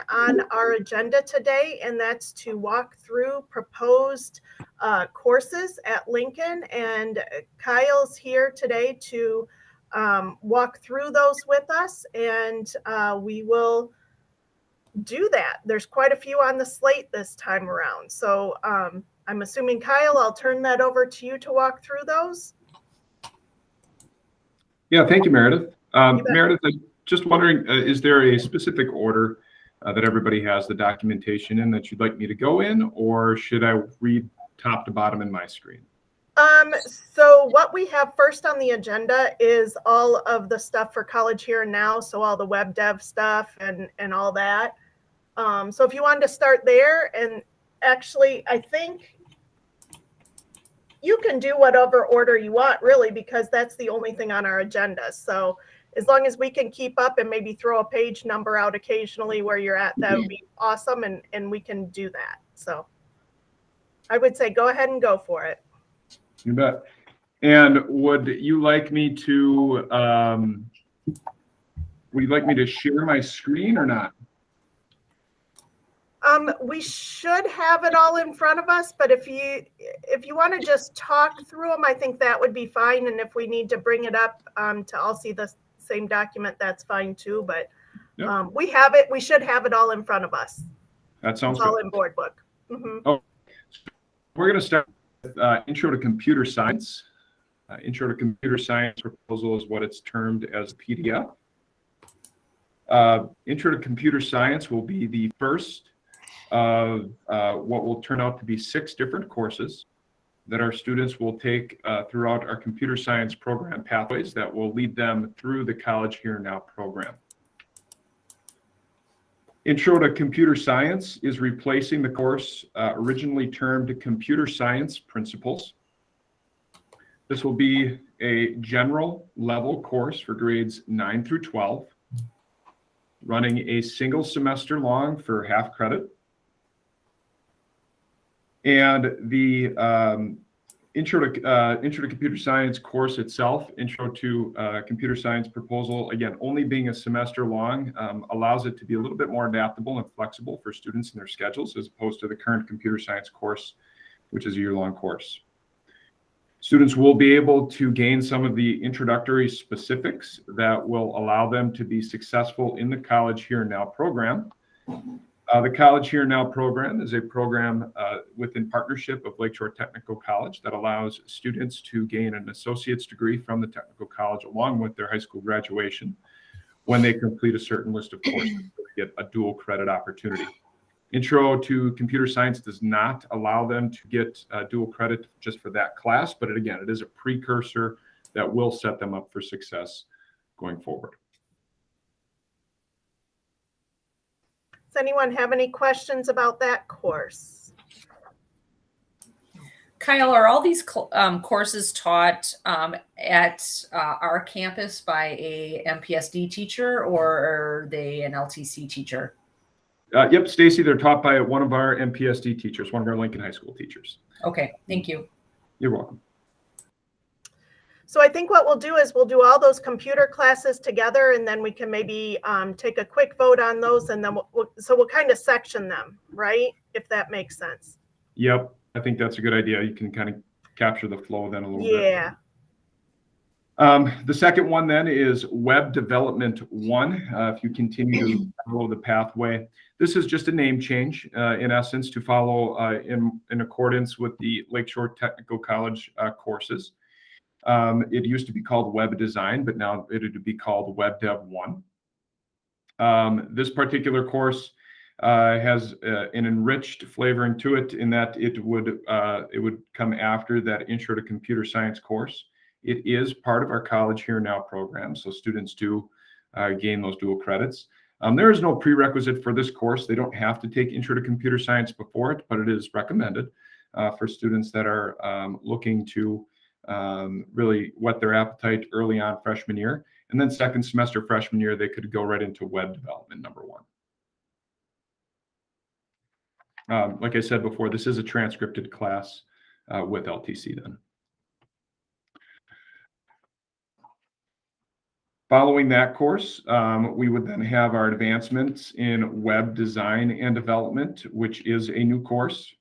on our agenda today, and that's to walk through proposed courses at Lincoln. And Kyle's here today to walk through those with us, and we will do that. There's quite a few on the slate this time around. So I'm assuming, Kyle, I'll turn that over to you to walk through those. Yeah, thank you, Meredith. Meredith, I'm just wondering, is there a specific order that everybody has the documentation in that you'd like me to go in, or should I read top to bottom in my screen? So what we have first on the agenda is all of the stuff for College Here and Now. So all the web dev stuff and all that. So if you wanted to start there, and actually, I think you can do whatever order you want, really, because that's the only thing on our agenda. So as long as we can keep up and maybe throw a page number out occasionally where you're at, that would be awesome, and we can do that. So I would say go ahead and go for it. You bet. And would you like me to share my screen or not? We should have it all in front of us, but if you want to just talk through them, I think that would be fine. And if we need to bring it up to all see the same document, that's fine too. But yep. We have it. We should have it all in front of us. That sounds good. All good. in board book. Mm-hmm. Oh, we're going to start with Intro to Computer Science. Intro to Computer Science proposal is what it's termed as a PDF. Intro to Computer Science will be the first of what will turn out to be 6 different courses that our students will take throughout our computer science program pathways that will lead them through the College Here Now program. Intro to Computer Science is replacing the course originally termed Computer Science Principles. This will be a general level course for grades 9 through 12, running a single semester long for half credit. And the Intro to Computer Science course itself, Intro to Computer Science proposal, again, only being a semester long, allows it to be a little bit more adaptable and flexible for students and their schedules, as opposed to the current Computer Science course, which is a year-long course. Students will be able to gain some of the introductory specifics that will allow them to be successful in the College Here and Now program. The College Here Now program is a program within partnership of Lakeshore Technical College that allows students to gain an associate's degree from the technical college along with their high school graduation when they complete a certain list of courses to get a dual credit opportunity. Intro to Computer Science does not allow them to get dual credit just for that class, but again, it is a precursor that will set them up for success going forward. Does anyone have any questions about that course? Kyle, are all these courses taught at our campus by a MPSD teacher, or are they an LTC teacher? Yep, Stacy, they're taught by one of our MPSD teachers, one of our Lincoln High School teachers. Okay, thank you. You're welcome. So I think what we'll do is we'll do all those computer classes together, and then we can maybe take a quick vote on those, and then we'll kind of section them, right? If that makes sense. Yep, I think that's a good idea. You can kind of capture the flow then a little bit. Yeah. The second one then is Web Development 1. If you continue to follow the pathway, this is just a name change in essence to follow in accordance with the Lakeshore Technical College courses. It used to be called Web Design, but now it would be called Web Dev 1. This particular course has an enriched flavoring to it in that it would come after that Intro to Computer Science course. It is part of our College Here Now program, so students do gain those dual credits. There is no prerequisite for this course. They don't have to take Intro to Computer Science before it, but it is recommended for students that are looking to really whet their appetite early on freshman year. And then second semester freshman year, they could go right into Web Development number 1. Like I said before, this is a transcripted class with LTC then. Following that course, we would then have our advancements in web design and development, which is a new course.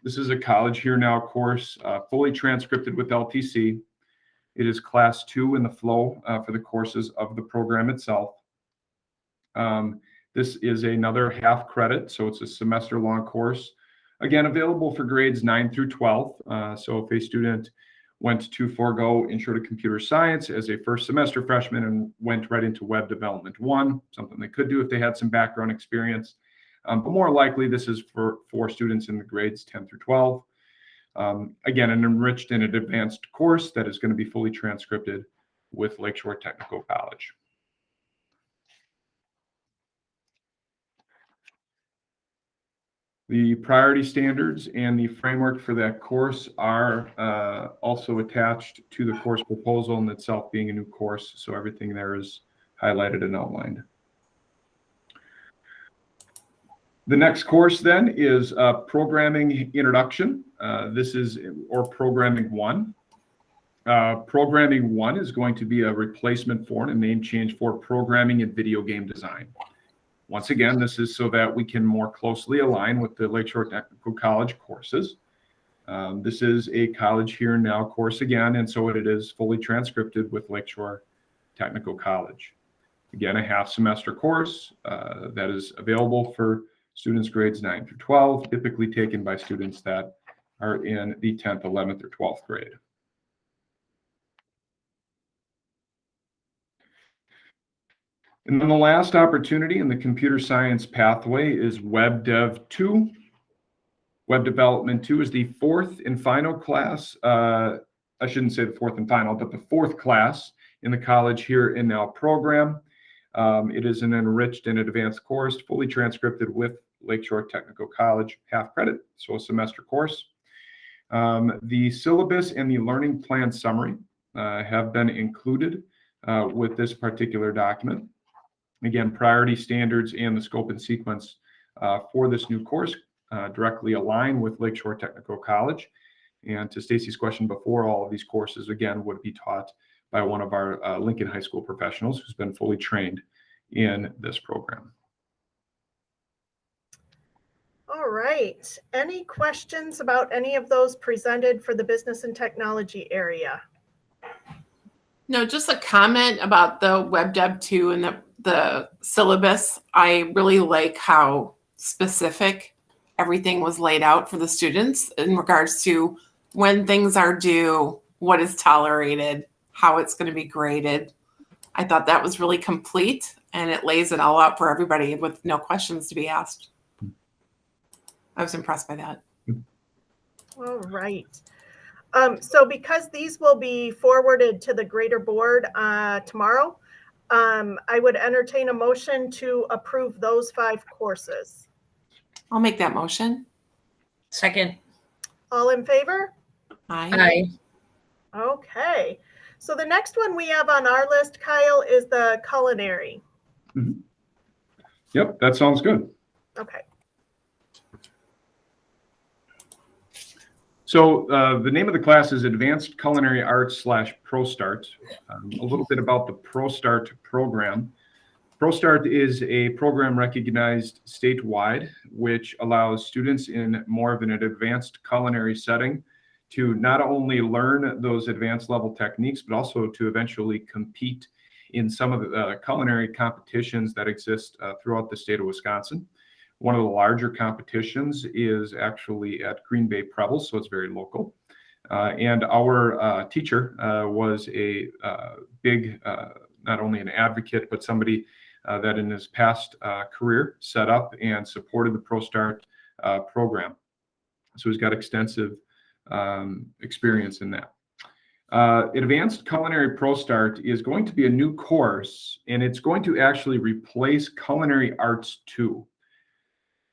This is a College Here Now course, fully transcripted with LTC. It is class 2 in the flow for the courses of the program itself. This is another half credit, so it's a semester-long course. Again, available for grades 9 through 12. So if a student went to forego Intro to Computer Science as a first semester freshman and went right into Web Development 1, something they could do if they had some background experience. But more likely, this is for students in the grades 10 through 12. Again, an enriched and an advanced course that is going to be fully transcripted with Lakeshore Technical College. The priority standards and the framework for that course are also attached to the course proposal, and itself being a new course, so everything there is highlighted and outlined. The next course then is Programming Introduction. This is, or Programming 1. Programming 1 is going to be a replacement for and a name change for Programming and Video Game Design. Once again, this is so that we can more closely align with the Lakeshore Technical College courses. This is a College Here Now course again, and so it is fully transcripted with Lakeshore Technical College. Again, a half semester course that is available for students grades 9 through 12, typically taken by students that are in the 10th, 11th, or 12th grade. And then the last opportunity in the computer science pathway is Web Dev 2. Web Development 2 is the fourth and final class. I shouldn't say the fourth and final, but the fourth class in the College Here and Now program. It is an enriched and advanced course, fully transcripted with Lakeshore Technical College, half credit, so a semester course. The syllabus and the learning plan summary have been included with this particular document. Again, priority standards and the scope and sequence for this new course directly align with Lakeshore Technical College. And to Stacy's question before, all of these courses, again, would be taught by one of our Lincoln High School professionals who's been fully trained in this program. All right. Any questions about any of those presented for the business and technology area? No, just a comment about the Web Dev 2 and the syllabus. I really like how specific everything was laid out for the students in regards to when things are due, what is tolerated, how it's going to be graded. I thought that was really complete, and it lays it all out for everybody with no questions to be asked. I was impressed by that. All right. So because these will be forwarded to the greater board tomorrow, I would entertain a motion to approve those 5 courses. I'll make that motion. Second. All in favor? Aye. Aye. Okay. So the next one we have on our list, Kyle, is the culinary. Mm-hmm. Yep, that sounds good. Okay. So the name of the class is Advanced Culinary Arts / ProStart. A little bit about the ProStart program. ProStart is a program recognized statewide, which allows students in more of an advanced culinary setting to not only learn those advanced level techniques, but also to eventually compete in some of the culinary competitions that exist throughout the state of Wisconsin. One of the larger competitions is actually at Green Bay Prebles, so it's very local. And our teacher was a big, not only an advocate, but somebody that in his past career set up and supported the ProStart program. So he's got extensive experience in that. Advanced Culinary ProStart is going to be a new course, and it's going to actually replace Culinary Arts 2.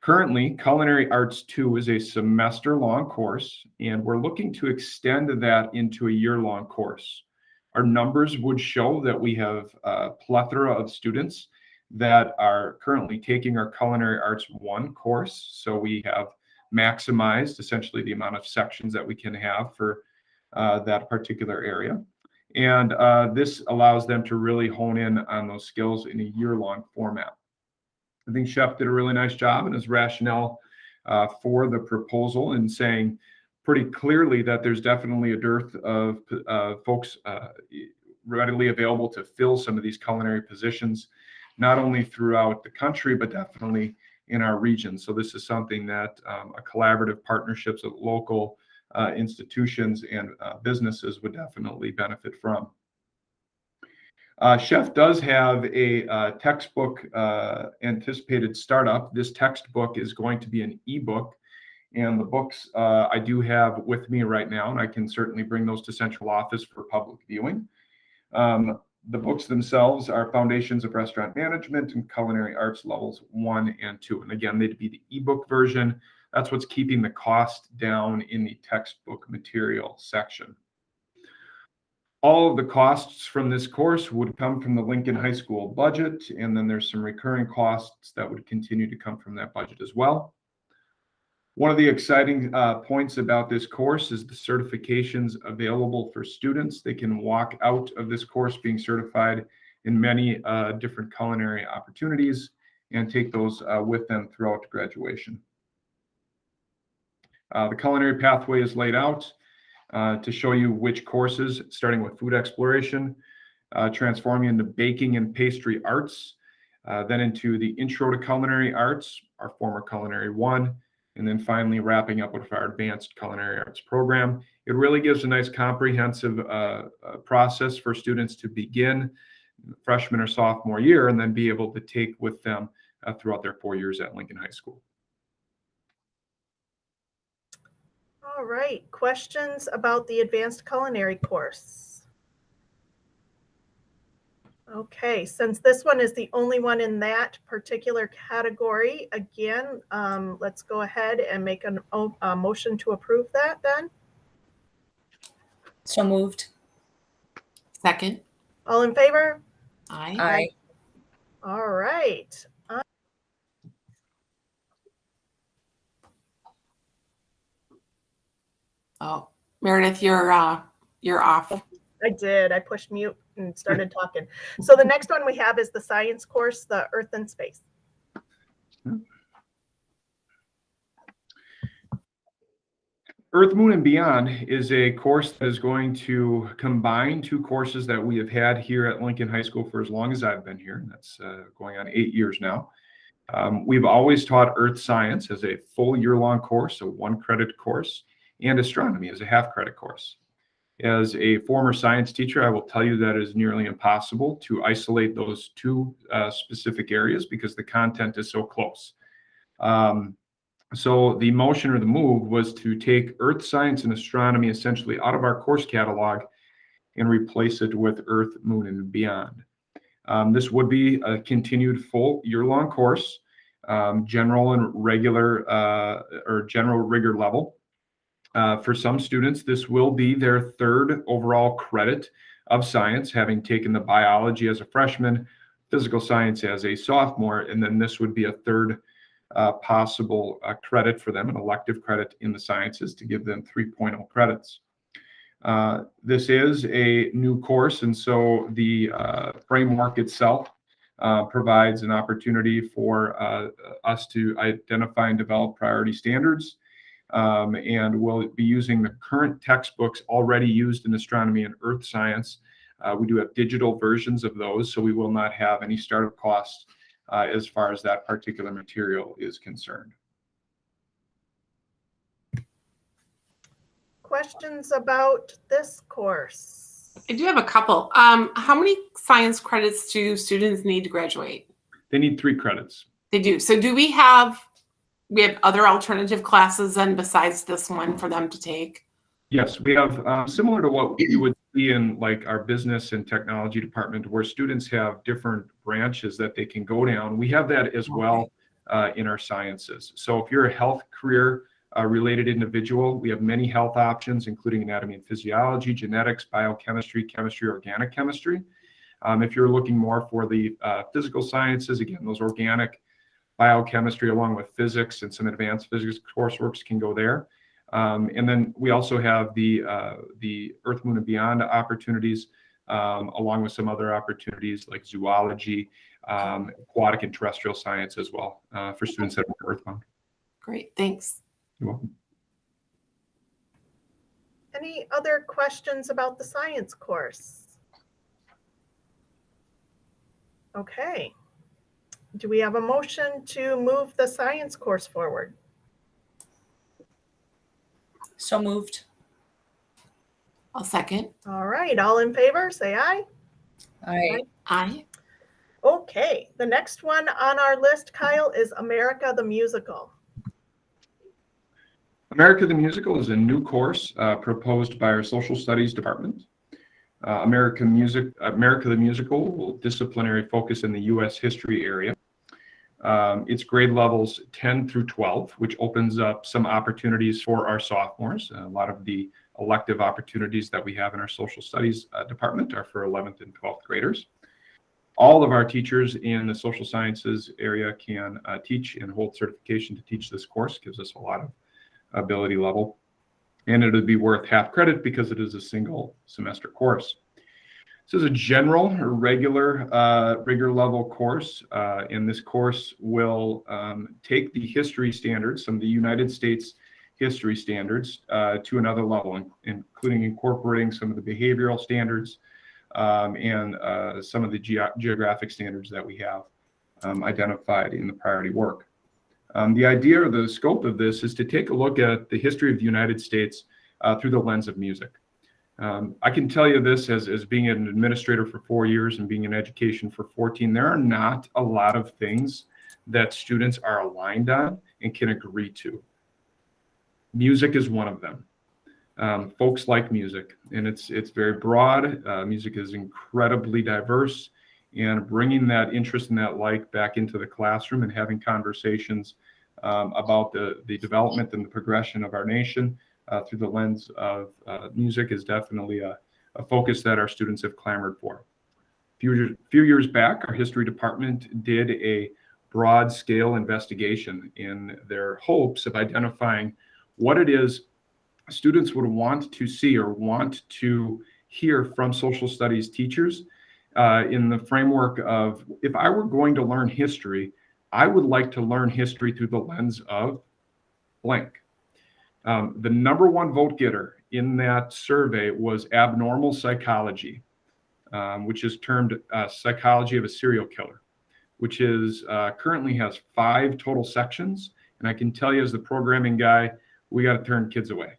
Currently, Culinary Arts 2 is a semester-long course, and we're looking to extend that into a year-long course. Our numbers would show that we have a plethora of students that are currently taking our Culinary Arts 1 course. So we have maximized essentially the amount of sections that we can have for that particular area. And this allows them to really hone in on those skills in a year-long format. I think Chef did a really nice job in his rationale for the proposal in saying pretty clearly that there's definitely a dearth of folks readily available to fill some of these culinary positions, not only throughout the country, but definitely in our region. So this is something that a collaborative partnerships with local institutions and businesses would definitely benefit from. Chef does have a textbook anticipated startup. This textbook is going to be an ebook, and the books I do have with me right now, and I can certainly bring those to central office for public viewing. The books themselves are Foundations of Restaurant Management and Culinary Arts Levels 1 and 2. And again, they'd be the ebook version. That's what's keeping the cost down in the textbook material section. All of the costs from this course would come from the Lincoln High School budget, and then there's some recurring costs that would continue to come from that budget as well. One of the exciting points about this course is the certifications available for students. They can walk out of this course being certified in many different culinary opportunities and take those with them throughout graduation. The culinary pathway is laid out to show you which courses, starting with food exploration, transforming into baking and pastry arts, then into the intro to culinary arts, our former culinary 1, and then finally wrapping up with our advanced culinary arts program. It really gives a nice comprehensive process for students to begin freshman or sophomore year and then be able to take with them throughout their 4 years at Lincoln High School. All right, questions about the advanced culinary course? Okay, since this one is the only one in that particular category, again, let's go ahead and make a motion to approve that then. So moved. Second. All in favor? Aye. Aye. All right. Oh, Meredith, you're off. I did. I pushed mute and started talking. So the next one we have is the science course, the Earth and Space. Earth, Moon, and Beyond is a course that is going to combine 2 courses that we have had here at Lincoln High School for as long as I've been here. And that's going on 8 years now. We've always taught Earth Science as a full year-long course, a 1-credit course, and astronomy as a half-credit course. As a former science teacher, I will tell you that it is nearly impossible to isolate those 2 specific areas because the content is so close. So the motion or the move was to take Earth Science and astronomy essentially out of our course catalog and replace it with Earth, Moon, and Beyond. This would be a continued full year-long course, general and regular or general rigor level. For some students, this will be their 3rd overall credit of science, having taken the biology as a freshman, physical science as a sophomore, and then this would be a 3rd possible credit for them, an elective credit in the sciences to give them 3.0 credits. This is a new course, and so the framework itself provides an opportunity for us to identify and develop priority standards. And we'll be using the current textbooks already used in astronomy and earth science. We do have digital versions of those, so we will not have any startup costs as far as that particular material is concerned. Questions about this course? I do have a couple. How many science credits do students need to graduate? They need 3 credits. They do. So do we have other alternative classes then besides this one for them to take? Yes, we have similar to what you would see in like our business and technology department, where students have different branches that they can go down. We have that as well in our sciences. So if you're a health career related individual, we have many health options, including anatomy and physiology, genetics, biochemistry, chemistry, organic chemistry. If you're looking more for the physical sciences, again, those organic biochemistry along with physics and some advanced physics coursework can go there. And then we also have the Earth, Moon, and Beyond opportunities, along with some other opportunities like zoology, aquatic and terrestrial science as well, for students that are earthbound. Great, thanks. You're welcome. Any other questions about the science course? Okay. Do we have a motion to move the science course forward? So moved. I'll second. All right, all in favor, say aye. Aye. Aye. Okay, the next one on our list, Kyle, is America the Musical. America the Musical is a new course proposed by our social studies department. America the Musical will disciplinary focus in the U.S. history area. It's grade levels 10 through 12, which opens up some opportunities for our sophomores. A lot of the elective opportunities that we have in our social studies department are for 11th and 12th graders. All of our teachers in the social sciences area can teach and hold certification to teach this course. Gives us a lot of ability level, and it would be worth half credit because it is a single semester course. This is a general or regular level course, and this course will take the history standards, some of the United States history standards, to another level, including incorporating some of the behavioral standards and some of the geographic standards that we have identified in the priority work. The idea or the scope of this is to take a look at the history of the United States through the lens of music. I can tell you this as being an administrator for 4 years and being in education for 14, there are not a lot of things that students are aligned on and can agree to. Music is one of them. Folks like music, and it's very broad. Music is incredibly diverse. And bringing that interest and that like back into the classroom and having conversations about the development and the progression of our nation through the lens of music is definitely a focus that our students have clamored for. A few years back, our history department did a broad scale investigation in their hopes of identifying what it is students would want to see or want to hear from social studies teachers in the framework of, if I were going to learn history, I would like to learn history through the lens of blank. The number one vote getter in that survey was abnormal psychology, which is termed psychology of a serial killer, which is currently has 5 total sections. And I can tell you as the programming guy, we got to turn kids away.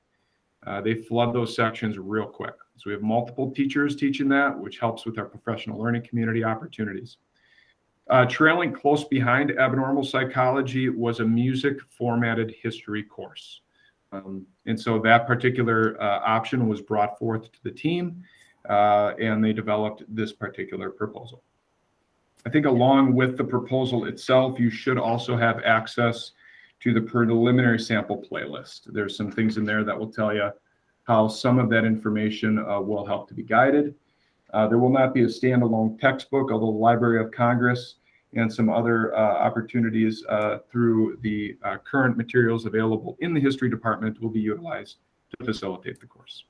They flood those sections real quick. So we have multiple teachers teaching that, which helps with our professional learning community opportunities. Trailing close behind abnormal psychology was a music formatted history course. And so that particular option was brought forth to the team, and they developed this particular proposal. I think along with the proposal itself, you should also have access to the preliminary sample playlist. There's some things in there that will tell you how some of that information will help to be guided. There will not be a standalone textbook, although the Library of Congress and some other opportunities through the current materials available in the history department will be utilized to facilitate the course.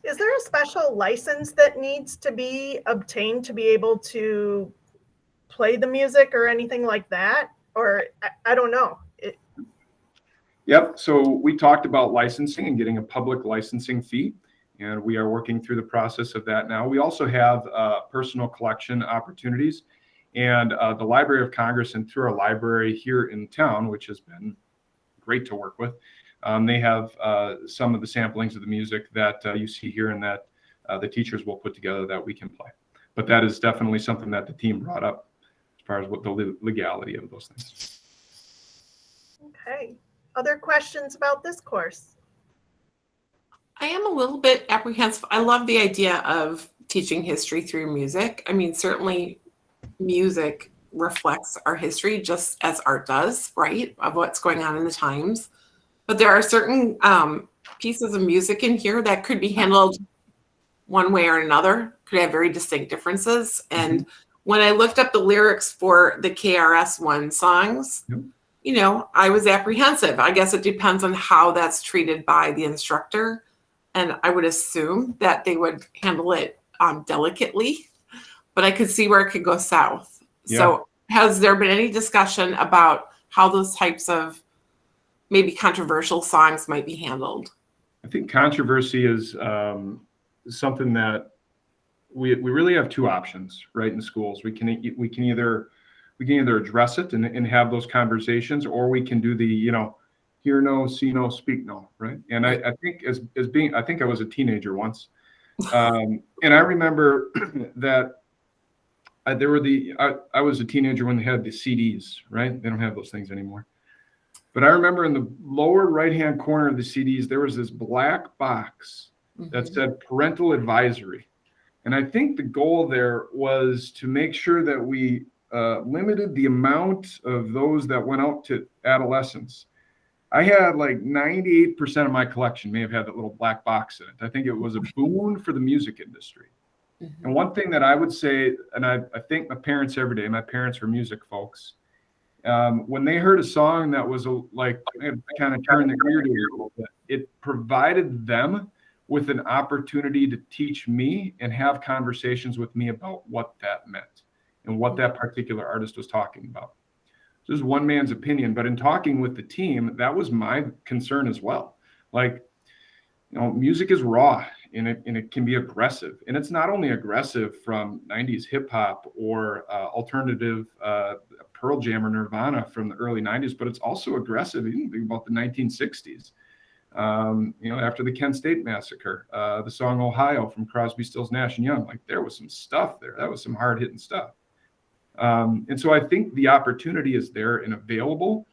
Is there a special license that needs to be obtained to be able to play the music or anything like that? Or I don't know. Yep. So we talked about licensing and getting a public licensing fee, and we are working through the process of that now. We also have personal collection opportunities, and the Library of Congress and through our library here in town, which has been great to work with, they have some of the samplings of the music that you see here and that the teachers will put together that we can play. But that is definitely something that the team brought up as far as what the legality of those things. Okay. Other questions about this course? I am a little bit apprehensive. I love the idea of teaching history through music. I mean, certainly music reflects our history just as art does, right? Of what's going on in the times. But there are certain pieces of music in here that could be handled one way or another, could have very distinct differences. And when I looked up the lyrics for the KRS-One songs, I was apprehensive. I guess it depends on how that's treated by the instructor. And I would assume that they would handle it delicately, but I could see where it could go south. Yeah. So has there been any discussion about how those types of maybe controversial songs might be handled? I think controversy is something that we really have two options, right? In schools, we can either address it and have those conversations, or we can do the hear no, see no, speak no, right? And I think I think I was a teenager once, and I remember that I was a teenager when they had the CDs, right? They don't have those things anymore. But I remember in the lower right-hand corner of the CDs, there was this black box that said parental advisory. And I think the goal there was to make sure that we limited the amount of those that went out to adolescents. I had like 98% of my collection may have had that little black box in it. I think it was a boon for the music industry. And one thing that I would say, and I thank my parents every day, my parents were music folks. When they heard a song that was kind of turned the ear to it a little bit, it provided them with an opportunity to teach me and have conversations with me about what that meant and what that particular artist was talking about. This is one man's opinion, but in talking with the team, that was my concern as well. Music is raw and it can be aggressive. And it's not only aggressive from 90s hip hop or alternative Pearl Jam or Nirvana from the early 90s, but it's also aggressive. You can think about the 1960s. After the Kent State Massacre, the song Ohio from Crosby, Stills, Nash and Young, there was some stuff there. That was some hard hitting stuff. And so I think the opportunity is there and available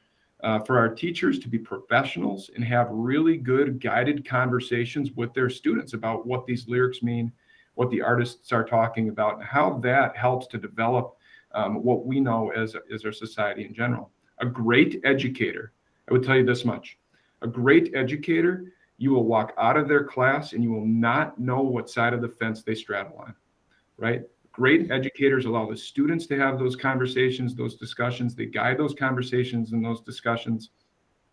for our teachers to be professionals and have really good guided conversations with their students about what these lyrics mean, what the artists are talking about, and how that helps to develop what we know as our society in general. A great educator, I would tell you this much, a great educator, you will walk out of their class and you will not know what side of the fence they straddle on, right? Great educators allow the students to have those conversations, those discussions. They guide those conversations and those discussions.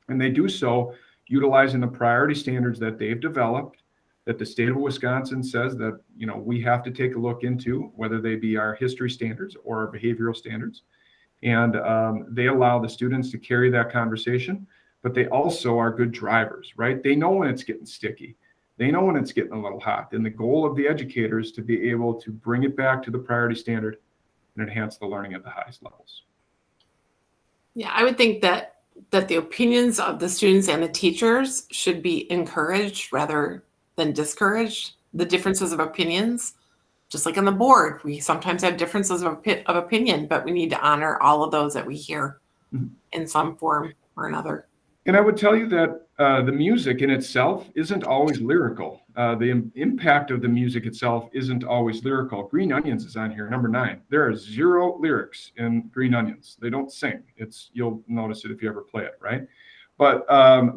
And they do so utilizing the priority standards that they've developed, that the state of Wisconsin says that, we have to take a look into, whether they be our history standards or our behavioral standards. And they allow the students to carry that conversation, but they also are good drivers, right? They know when it's getting sticky. They know when it's getting a little hot. And the goal of the educator is to be able to bring it back to the priority standard and enhance the learning at the highest levels. Yeah, I would think that the opinions of the students and the teachers should be encouraged rather than discouraged. The differences of opinions, just like on the board, we sometimes have differences of opinion, but we need to honor all of those that we hear in some form or another. And I would tell you that the music in itself isn't always lyrical. The impact of the music itself isn't always lyrical. Green Onions is on here, number 9. There are 0 lyrics in Green Onions. They don't sing. You'll notice it if you ever play it, right? But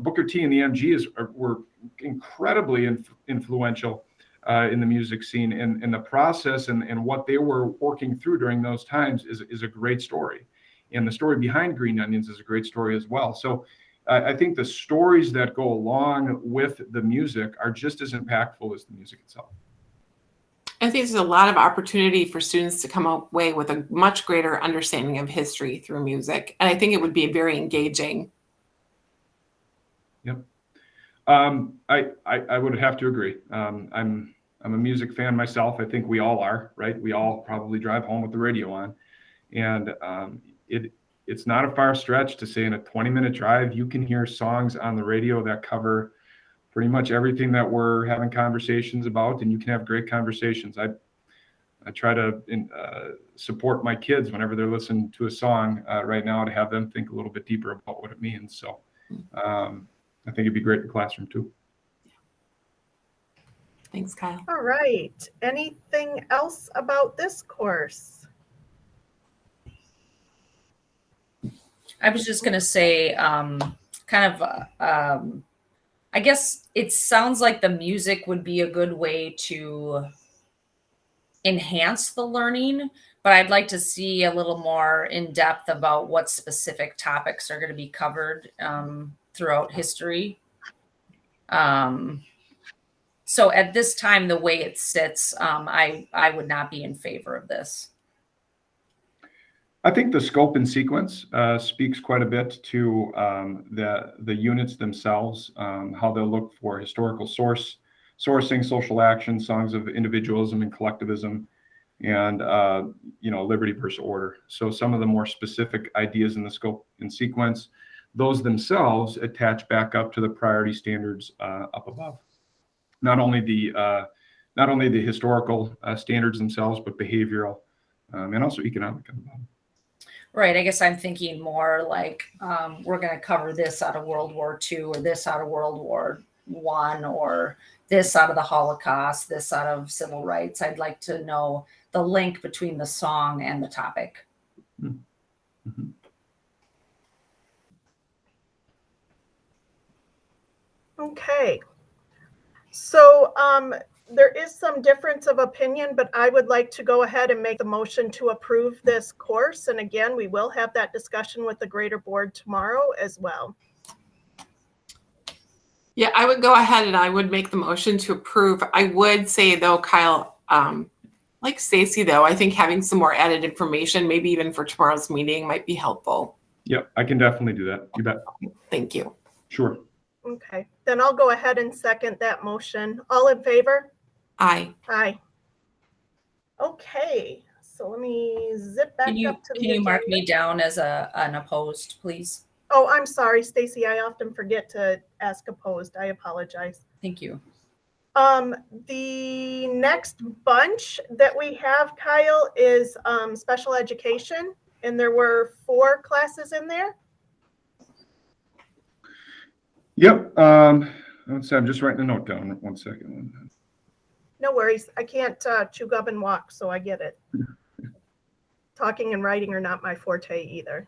Booker T and the MGs were incredibly influential in the music scene. And the process and what they were working through during those times is a great story. And the story behind Green Onions is a great story as well. So I think the stories that go along with the music are just as impactful as the music itself. I think there's a lot of opportunity for students to come away with a much greater understanding of history through music. And I think it would be very engaging. Yep. I would have to agree. I'm a music fan myself. I think we all are, right? We all probably drive home with the radio on. And it's not a far stretch to say in a 20-minute drive, you can hear songs on the radio that cover pretty much everything that we're having conversations about, and you can have great conversations. I try to support my kids whenever they're listening to a song right now to have them think a little bit deeper about what it means. So I think it'd be great in the classroom too. Thanks, Kyle. All right. Anything else about this course? I was just going to say, I guess it sounds like the music would be a good way to enhance the learning, but I'd like to see a little more in depth about what specific topics are going to be covered throughout history. So at this time, the way it sits, I would not be in favor of this. I think the scope and sequence speaks quite a bit to the units themselves, how they'll look for historical sourcing, social action, songs of individualism and collectivism, and liberty versus order. So some of the more specific ideas in the scope and sequence, those themselves attach back up to the priority standards up above. Not only the historical standards themselves, but behavioral and also economic. Right. I guess I'm thinking more like we're going to cover this out of World War II, or this out of World War I, or this out of the Holocaust, this out of civil rights. I'd like to know the link between the song and the topic. Mm-hmm. Okay. So there is some difference of opinion, but I would like to go ahead and make the motion to approve this course. And again, we will have that discussion with the greater board tomorrow as well. Yeah, I would go ahead and I would make the motion to approve. I would say though, Kyle, like Stacy though, I think having some more added information, maybe even for tomorrow's meeting, might be helpful. Yep, I can definitely do that. You bet. Thank you. Sure. Okay, then I'll go ahead and second that motion. All in favor? Aye. Aye. Okay, so let me zip back Can you up to the can you mark agenda. me down as an opposed, please? Oh, I'm sorry, Stacy. I often forget to ask opposed. I apologize. Thank you. The next bunch that we have, Kyle, is special education, and there were 4 classes in there. Yep. Let's see, I'm just writing a note down. 1 second. No worries. I can't chew gum and walk, so I get it. Talking and writing are not my forte either.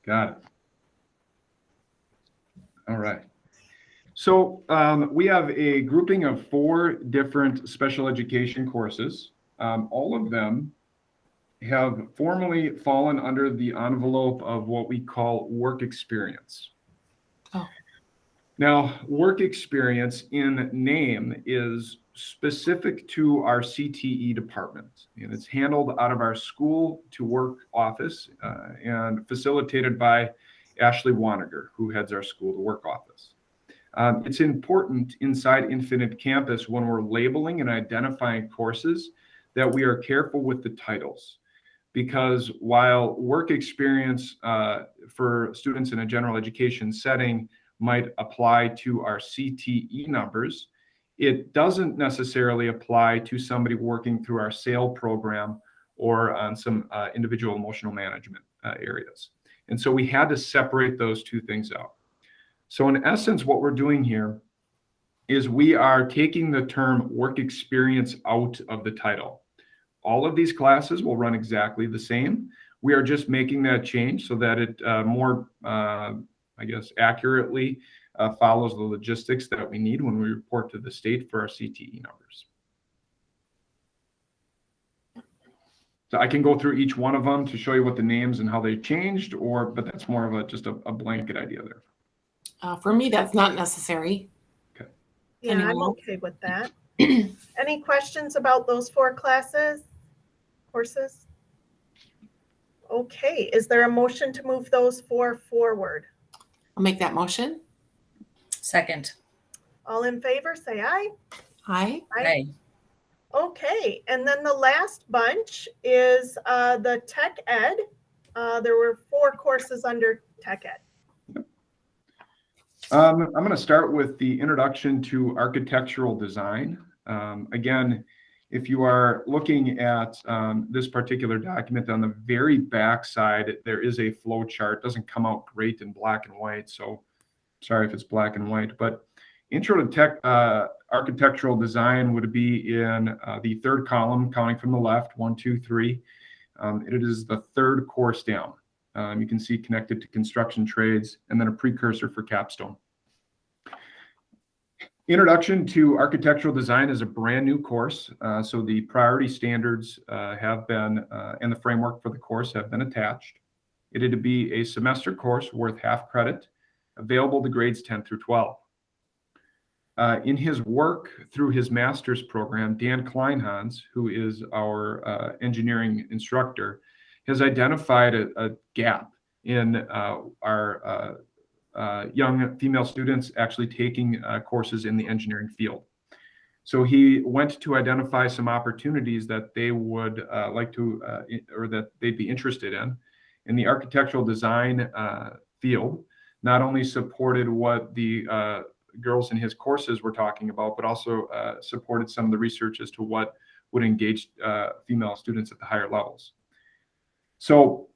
Got it. All right. So we have a grouping of 4 different special education courses. All of them have formally fallen under the envelope of what we call work experience. Oh. Now, work experience in name is specific to our CTE department, and it's handled out of our school to work office and facilitated by Ashley Waniger, who heads our school to work office. It's important inside Infinite Campus when we're labeling and identifying courses that we are careful with the titles, because while work experience for students in a general education setting might apply to our CTE numbers, it doesn't necessarily apply to somebody working through our SAIL program or on some individual emotional management areas. And so we had to separate those 2 things out. So in essence, what we're doing here is we are taking the term work experience out of the title. All of these classes will run exactly the same. We are just making that change so that it more, accurately follows the logistics that we need when we report to the state for our CTE numbers. So I can go through each one of them to show you what the names and how they changed, but that's more of just a blanket idea there. For me, that's not necessary. Okay. Yeah, I'm Anyone? okay with that. Any questions about those 4 courses? Okay, is there a motion to move those 4 forward? I'll make that motion. Second. All in favor, say aye. Aye. Aye. Okay, and then the last bunch is the Tech Ed. There were 4 courses under Tech Ed. I'm going to start with the introduction to architectural design. Again, if you are looking at this particular document, on the very back side, there is a flow chart. It doesn't come out great in black and white, so sorry if it's black and white. But intro to architectural design would be in the 3rd column, counting from the left, 1, 2, 3. It is the 3rd course down. You can see connected to construction trades, and then a precursor for capstone. Introduction to Architectural Design is a brand new course. So the priority standards have been, and the framework for the course have been attached. It is to be a semester course worth half credit, available to grades 10 through 12. In his work through his master's program, Dan Kleinhans, who is our engineering instructor, has identified a gap in our young female students actually taking courses in the engineering field. So he went to identify some opportunities that they would like to, or that they'd be interested in the architectural design field. Not only supported what the girls in his courses were talking about, but also supported some of the research as to what would engage female students at the higher levels. So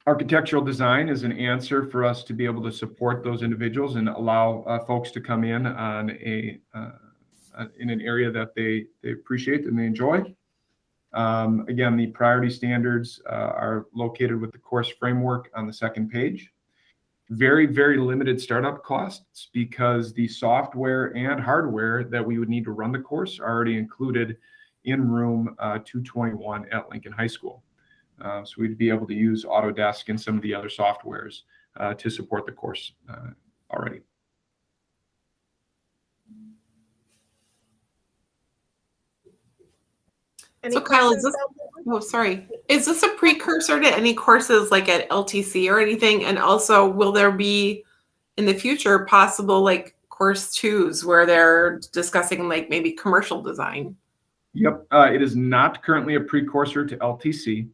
architectural design is an answer for us to be able to support those individuals and allow folks to come in on in an area that they appreciate and they enjoy. Again, the priority standards are located with the course framework on the second page. Very, very limited startup costs because the software and hardware that we would need to run the course are already included in room 221 at Lincoln High School. So we'd be able to use Autodesk and some of the other softwares to support the course already. So Kyle, is this, oh, sorry. Is this a precursor to any courses like at LTC or anything? And also, will there be in the future possible like course twos where they're discussing like maybe commercial design? Yep, it is not currently a precursor to LTC.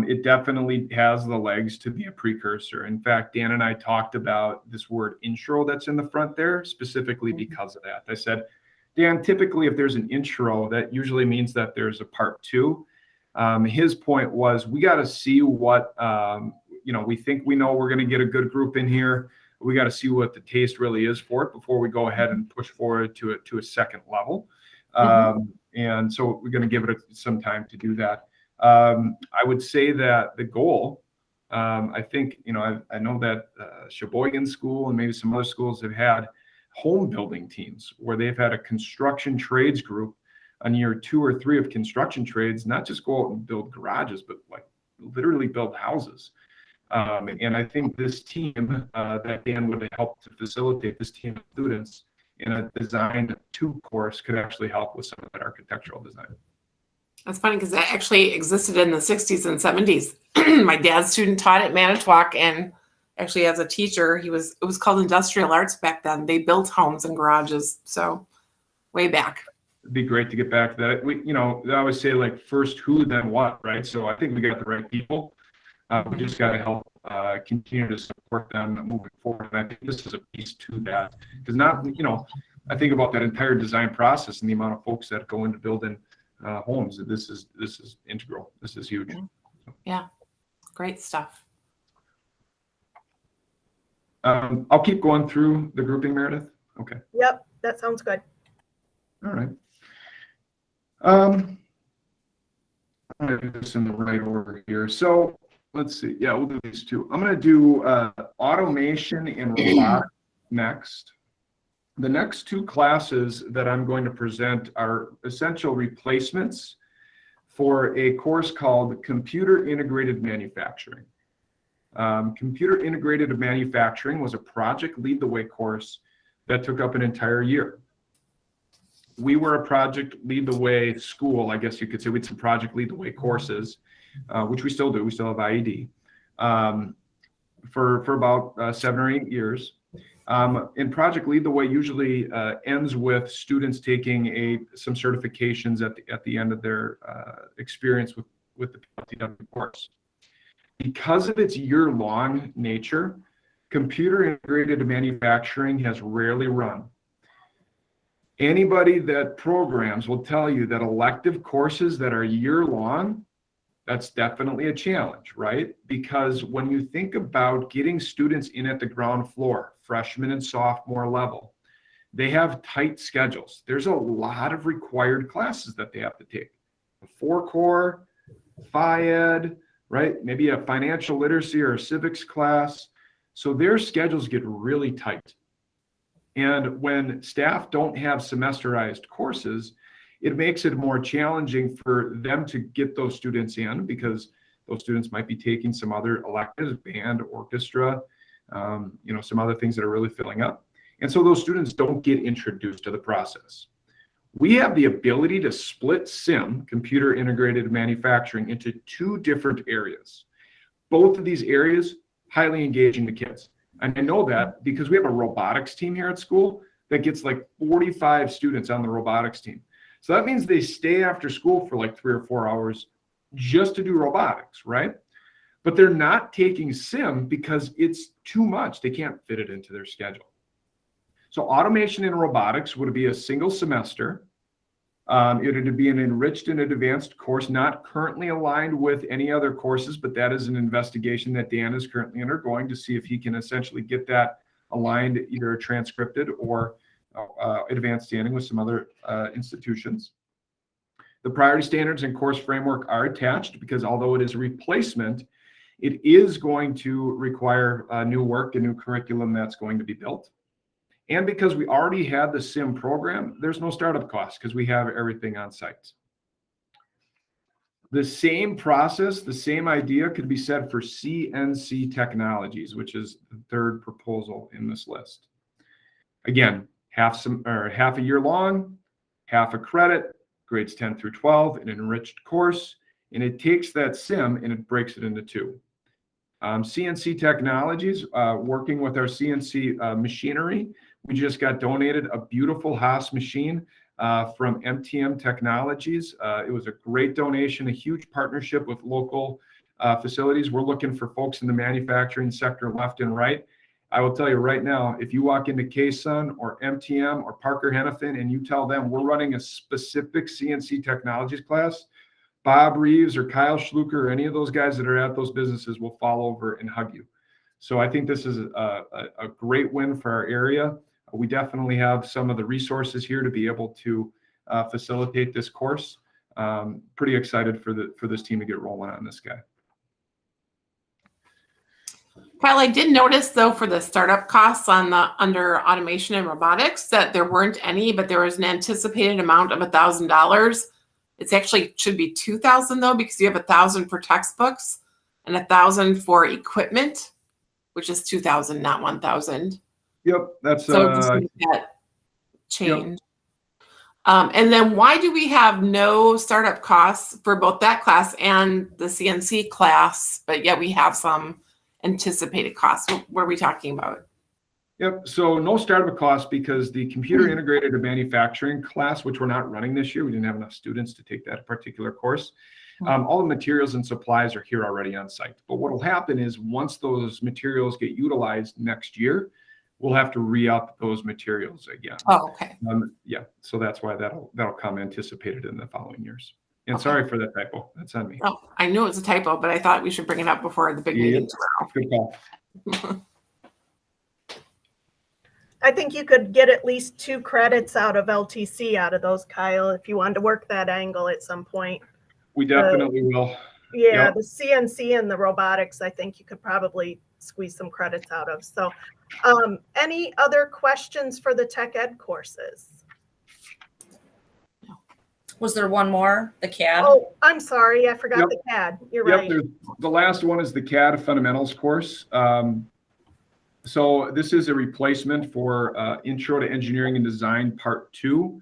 It definitely has the legs to be a precursor. In fact, Dan and I talked about this word intro that's in the front there specifically because of that. I said, Dan, typically if there's an intro, that usually means that there's a part two. His point was we got to see what, we think we know we're going to get a good group in here. We got to see what the taste really is for it before we go ahead and push forward to a second level. And so we're going to give it some time to do that. I would say that the goal, I think, I know that Sheboygan School and maybe some other schools have had home building teams where they've had a construction trades group on year 2 or 3 of construction trades, not just go out and build garages, but like literally build houses. And I think this team that Dan would help to facilitate, this team of students in a design 2 course could actually help with some of that architectural design. That's funny because that actually existed in the 60s and 70s. My dad's student taught at Manitowoc, and actually as a teacher, it was called Industrial Arts back then. They built homes and garages. So way back. It'd be great to get back to that. I always say like first who, then what, right? So I think we got the right people. We just got to help continue to support them moving forward. And I think this is a piece to that because I think about that entire design process and the amount of folks that go into building homes. This is integral. This is huge. Yeah, great stuff. I'll keep going through the grouping, Meredith. Okay. Yep, that sounds good. All right. I'm going to do this in the right order here. So let's see. Yeah, we'll do these 2. I'm going to do automation and robotics next. The next 2 classes that I'm going to present are essential replacements for a course called Computer Integrated Manufacturing. Computer Integrated Manufacturing was a project lead the way course that took up an entire year. We were a project lead the way school, I guess you could say. We had some project lead the way courses, which we still do. We still have IED for about 7 or 8 years. And Project Lead the Way usually ends with students taking some certifications at the end of their experience with the PLTW course. Because of its year-long nature, Computer Integrated Manufacturing has rarely run. Anybody that programs will tell you that elective courses that are year-long, that's definitely a challenge, right? Because when you think about getting students in at the ground floor, freshman and sophomore level, they have tight schedules. There's a lot of required classes that they have to take. 4 core, Phi-Ed, right? Maybe a financial literacy or a civics class. So their schedules get really tight. And when staff don't have semesterized courses, it makes it more challenging for them to get those students in, because those students might be taking some other electives, band, orchestra, some other things that are really filling up. And so those students don't get introduced to the process. We have the ability to split SIM, computer integrated manufacturing, into two different areas. Both of these areas highly engaging the kids. And I know that because we have a robotics team here at school that gets like 45 students on the robotics team. So that means they stay after school for like 3 or 4 hours just to do robotics, right? But they're not taking SIM because it's too much. They can't fit it into their schedule. So automation in robotics would be a single semester. It would be an enriched and advanced course, not currently aligned with any other courses, but that is an investigation that Dan is currently undergoing to see if he can essentially get that aligned, either transcripted or advanced standing with some other institutions. The priority standards and course framework are attached because although it is a replacement, it is going to require new work and new curriculum that's going to be built. And because we already had the SIM program, there's no startup costs because we have everything on site. The same process, the same idea could be said for CNC technologies, which is the third proposal in this list. Again, half a year long, half a credit, grades 10 through 12, an enriched course, and it takes that SIM and it breaks it into two. CNC technologies, working with our CNC machinery. We just got donated a beautiful Haas machine from MTM Technologies. It was a great donation, a huge partnership with local facilities. We're looking for folks in the manufacturing sector left and right. I will tell you right now, if you walk into K-Sun or MTM or Parker Hennepin and you tell them we're running a specific CNC technologies class, Bob Reeves or Kyle Schluker or any of those guys that are at those businesses will fall over and hug you. So I think this is a great win for our area. We definitely have some of the resources here to be able to facilitate this course. Pretty excited for this team to get rolling on this guy. Kyle, I did notice though for the startup costs on the under automation and robotics that there weren't any, but there was an anticipated amount of $1,000. It's actually should be 2,000 though, because you have 1,000 for textbooks and 1,000 for equipment, which is 2,000, not 1,000. Yep, that's so just make that change. Yep. And then why do we have no startup costs for both that class and the CNC class, but yet we have some anticipated costs? What are we talking about? Yep, so no startup costs because the computer integrated manufacturing class, which we're not running this year, we didn't have enough students to take that particular course. All the materials and supplies are here already on site. But what will happen is once those materials get utilized next year, we'll have to re-up those materials again. Oh, okay. Yeah, so that's why that'll come anticipated in the following years. And sorry for that typo. That's on me. Oh, I knew it was a typo, but I thought we should bring it up before the big meeting tomorrow. Good call. I think you could get at least 2 credits out of LTC out of those, Kyle, if you wanted to work that angle at some point. We definitely will. Yeah, Yep. the CNC and the robotics, I think you could probably squeeze some credits out of. So any other questions for the tech ed courses? Was there one more? The CAD? Oh, I'm sorry. I forgot Yep. the CAD. You're Yep, right. the last one is the CAD Fundamentals course. So this is a replacement for Intro to Engineering and Design Part 2,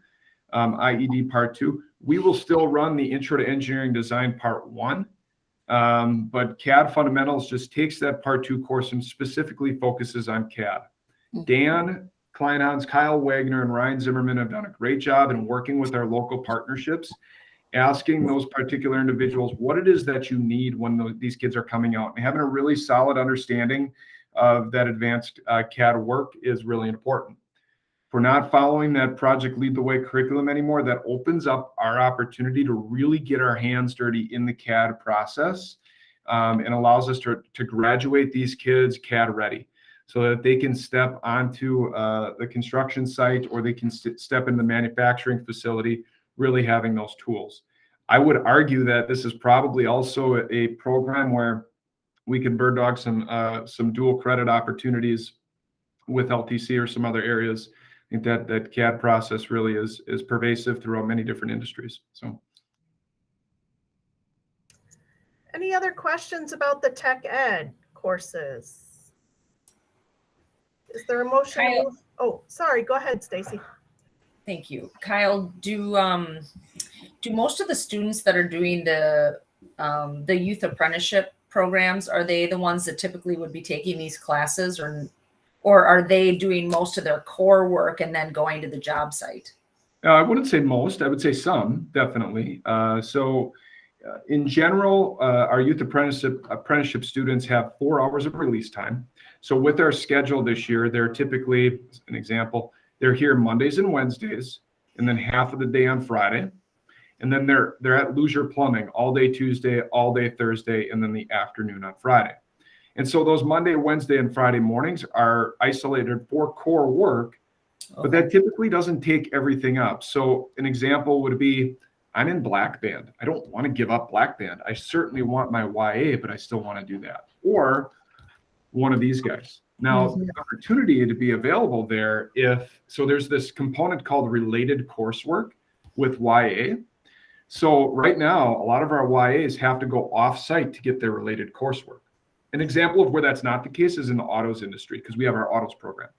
IED Part 2. We will still run the Intro to Engineering Design Part 1, but CAD Fundamentals just takes that Part 2 course and specifically focuses on CAD. Dan Kleinhans, Kyle Wagner, and Ryan Zimmerman have done a great job in working with our local partnerships, asking those particular individuals what it is that you need when these kids are coming out. And having a really solid understanding of that advanced CAD work is really important. If we're not following that Project Lead the Way curriculum anymore, that opens up our opportunity to really get our hands dirty in the CAD process and allows us to graduate these kids CAD ready, so that they can step onto the construction site or they can step in the manufacturing facility, really having those tools. I would argue that this is probably also a program where we can bird dog some dual credit opportunities with LTC or some other areas think that CAD process really is pervasive throughout many different industries. So, Any other questions about the tech ed courses? Is there a motion? Kyle. Oh, sorry. Go ahead, Stacy. Thank you. Kyle, do most of the students that are doing the youth apprenticeship programs, are they the ones that typically would be taking these classes, or are they doing most of their core work and then going to the job site? I wouldn't say most. I would say some, definitely. In general, our youth apprenticeship students have 4 hours of release time. So with our schedule this year, they're typically, as an example, they're here Mondays and Wednesdays, and then half of the day on Friday. And then they're at Leisure Plumbing all day Tuesday, all day Thursday, and then the afternoon on Friday. And so those Monday, Wednesday, and Friday mornings are isolated for core work, but that typically doesn't take everything up. So an example would be, I'm in black band. I don't want to give up black band. I certainly want my YA, but I still want to do that. Or one of these guys. Now, the opportunity to be available there, there's this component called related coursework with YA. So right now, a lot of our YAs have to go off-site to get their related coursework. An example of where that's not the case is in the autos industry, because we have our autos program.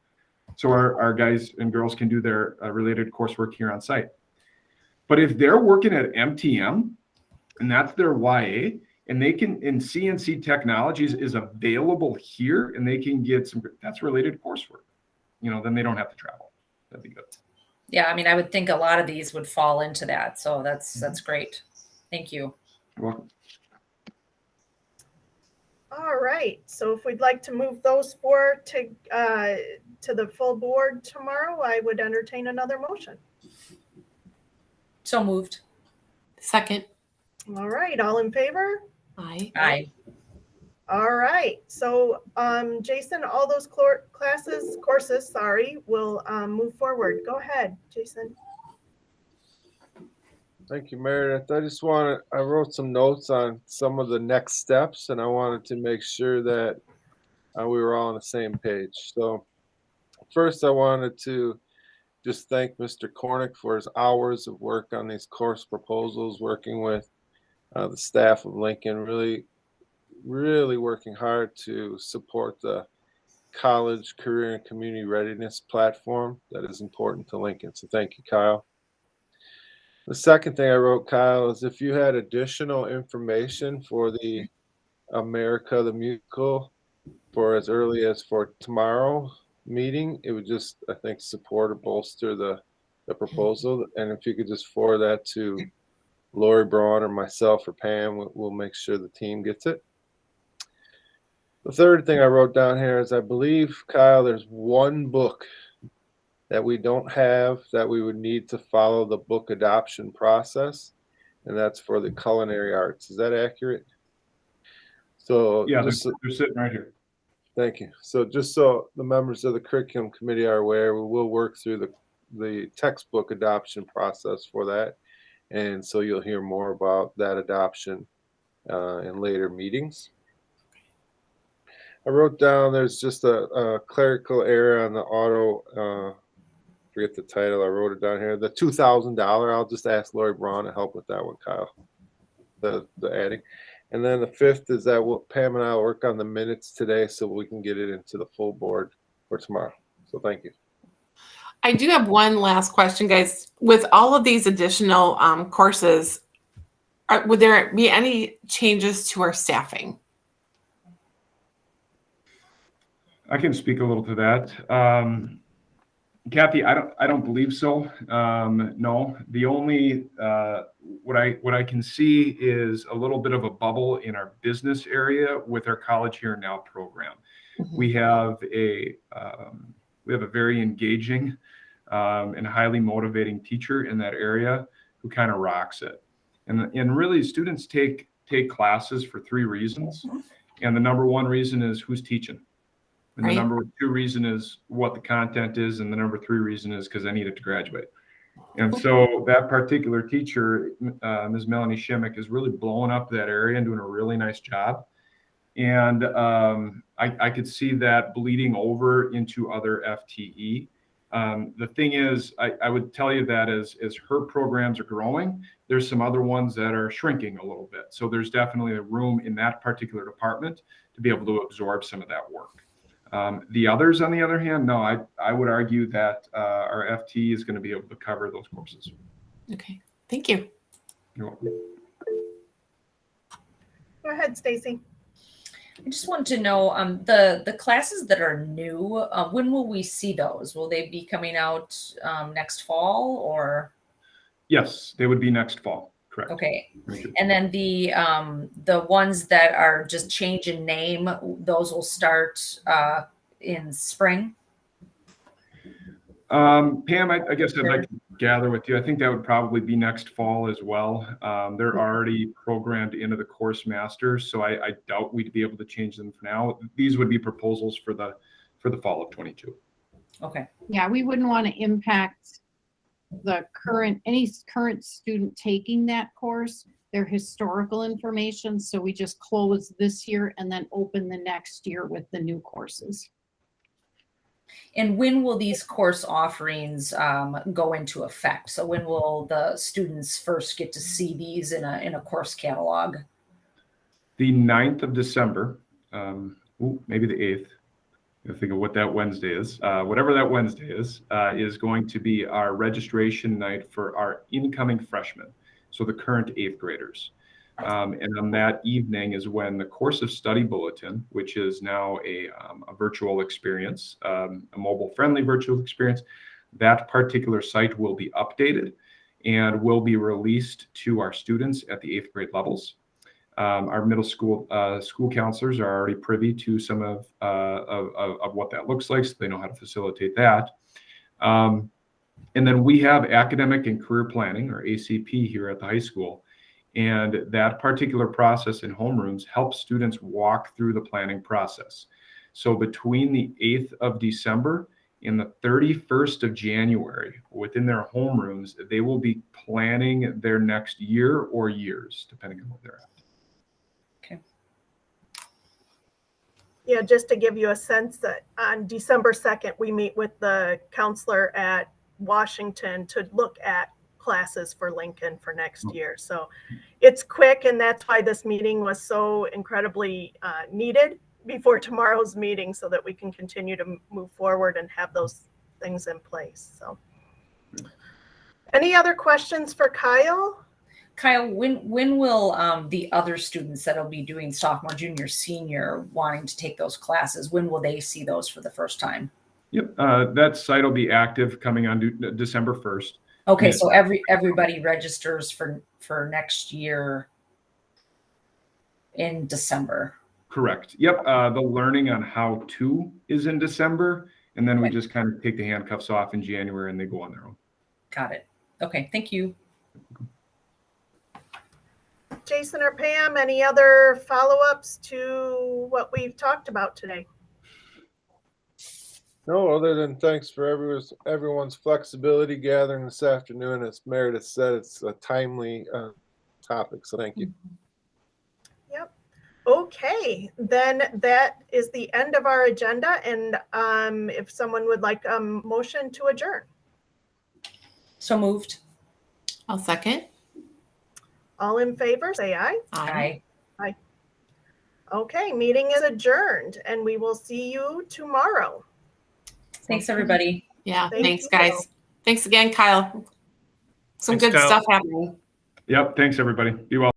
So our guys and girls can do their related coursework here on site. But if they're working at MTM and that's their YA, and they can, in CNC Technologies is available here, and they can get that's related coursework, then they don't have to travel. That'd be good. Yeah, I mean, I would think a lot of these would fall into that. So that's great. Thank you. You're welcome. All right. So if we'd like to move those 4 to the full board tomorrow, I would entertain another motion. So moved. Second. All right. All in favor? Aye. Aye. All right. So, Jason, all those courses, will move forward. Go ahead, Jason. Thank you, Meredith. I wrote some notes on some of the next steps, and I wanted to make sure that we were all on the same page. So first, I wanted to just thank Mr. Cornick for his hours of work on these course proposals, working with the staff of Lincoln, really working hard to support the college, career, and community readiness platform that is important to Lincoln. So thank you, Kyle. The second thing I wrote, Kyle, is if you had additional information for the America the Musical for as early as for tomorrow meeting, it would just, I think, support or bolster the proposal. And if you could just forward that to Lori Braun or myself or Pam, we'll make sure the team gets it. The third thing I wrote down here is I believe, Kyle, there's one book that we don't have that we would need to follow the book adoption process, and that's for the Culinary Arts. Is that accurate? So yeah, they're sitting right here. Thank you. So just so the members of the curriculum committee are aware, we will work through the textbook adoption process for that, and so you'll hear more about that adoption in later meetings. I wrote down there's just a clerical error on the auto. Forget the title. I wrote it down here. The $2,000. I'll just ask Lori Braun to help with that one, Kyle. The adding. And then the fifth is that Pam and I will work on the minutes today so we can get it into the full board for tomorrow. So thank you. I do have one last question, guys. With all of these additional courses, would there be any changes to our staffing? I can speak a little to that. Kathy, I don't believe so. No, the only what I can see is a little bit of a bubble in our business area with our College Here and Now program. Mm-hmm. We have a very engaging and highly motivating teacher in that area who kind of rocks it. And really, students take classes for 3 reasons, and the number 1 reason is who's teaching. And the number 2 reason is what the content is. And the number 3 reason is because I needed to graduate. And so that particular teacher, Ms. Melanie Shimmick, is really blowing up that area and doing a really nice job. And I could see that bleeding over into other FTE. The thing is, I would tell you that as her programs are growing, there's some other ones that are shrinking a little bit. So there's definitely a room in that particular department to be able to absorb some of that work. The others, on the other hand, no, I would argue that our FT is going to be able to cover those courses. Okay, thank you. You're welcome. Go ahead, Stacy. I just want to know the classes that are new. When will we see those? Will they be coming out next fall or? Yes, they would be next fall. Correct. Okay, and then the ones that are just change in name, those will start in spring. Pam, I guess I'd like to gather with you. I think that would probably be next fall as well. They're already programmed into the course masters, so I doubt we'd be able to change them for now. These would be proposals for the fall of 22. Okay. Yeah, we wouldn't want to impact any current student taking that course, their historical information. So we just close this year and then open the next year with the new courses. And when will these course offerings go into effect? So when will the students first get to see these in a course catalog? The 9th of December, maybe the 8th. I think of what that Wednesday is. Whatever that Wednesday is going to be our registration night for our incoming freshmen, so the current 8th graders. And on that evening is when the course of study bulletin, which is now a virtual experience, a mobile-friendly virtual experience, that particular site will be updated and will be released to our students at the 8th grade levels. Our middle school school counselors are already privy to some of what that looks like, so they know how to facilitate that. And then we have academic and career planning, or ACP, here at the high school. And that particular process in homerooms helps students walk through the planning process. So between the 8th of December and the 31st of January, within their homerooms, they will be planning their next year or years, depending on where they're at. Okay. Yeah, just to give you a sense that on December 2nd, we meet with the counselor at Washington to look at classes for Lincoln for next year. So it's quick, and that's why this meeting was so incredibly needed before tomorrow's meeting, so that we can continue to move forward and have those things in place. So any other questions for Kyle? Kyle, when will the other students that'll be doing sophomore, junior, senior wanting to take those classes, when will they see those for the first time? Yep, that site will be active coming on December 1st. Okay, Yeah. so everybody registers for next year in December. Correct. Yep. The learning on how to is in December, and then we just kind of take the handcuffs off in January and they go on their own. Got it. Okay, thank you. Jason or Pam, any other follow-ups to what we've talked about today? No, other than thanks for everyone's flexibility gathering this afternoon. As Meredith said, it's a timely topic, so thank you. Yep. Okay, then that is the end of our agenda. And if someone would like a motion to adjourn. So moved. I'll second. All in favor, say aye. Aye. Okay, meeting is adjourned, and we will see you tomorrow. Thanks, everybody. Yeah, Thank thanks, you. guys. Thanks again, Kyle. Some Thanks, good Kyle. stuff happening. Yep. Thanks, everybody. Be well.